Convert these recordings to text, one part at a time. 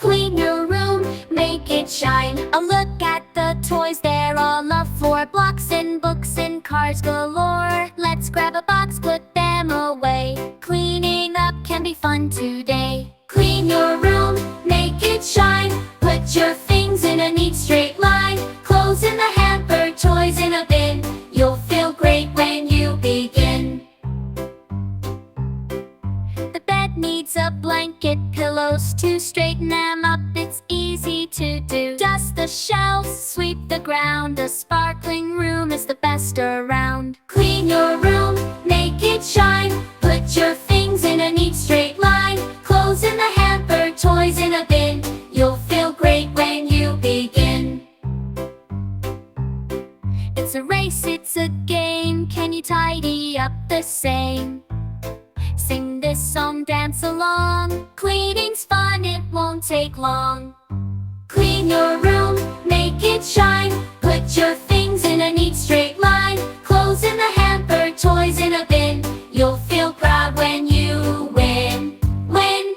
Clean your room, make it shine. A look at the toys, they're all on floor. Blocks and books and cars galore. Let's grab a box, put them away. Cleaning up can be fun today. Clean your room, make it shine. Put your things in a neat straight line. Clothes in the hamper, toys in a bin. You'll feel great when you begin. The bed needs a blanket, pillows to straighten them up. It's easy to do. Dust the shelves, sweep the ground. A sparkling room is the best around. Clean your room, make it shine. Put your things in a neat straight line. Clothes in the hamper, toys in a bin. You'll feel great when you begin. It's a race, it's a game. Can you tidy up the same? Sing this song, dance along. Cleaning's fun, it won't take long. Clean your room, make it shine. Put your things in a neat straight line. Clothes in the hamper, toys in a bin. You'll feel proud when you win. Win!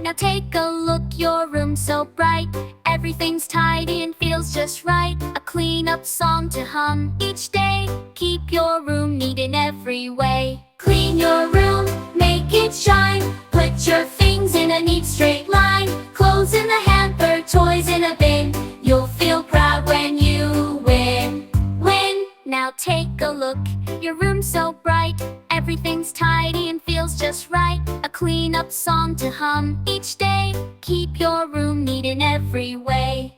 Now take a look, your room's so bright. Everything's tidy and feels just right. A clean-up song to hum each day. Keep your room neat in every way. Clean your room, make it shine. Put your things in a neat straight line. Clothes in the hamper, toys in a bin. You'll feel proud when you win. Win! Now take a look, your room's so bright. Everything's tidy and feels just right. A clean-up song to hum each day. Keep your room neat in every way.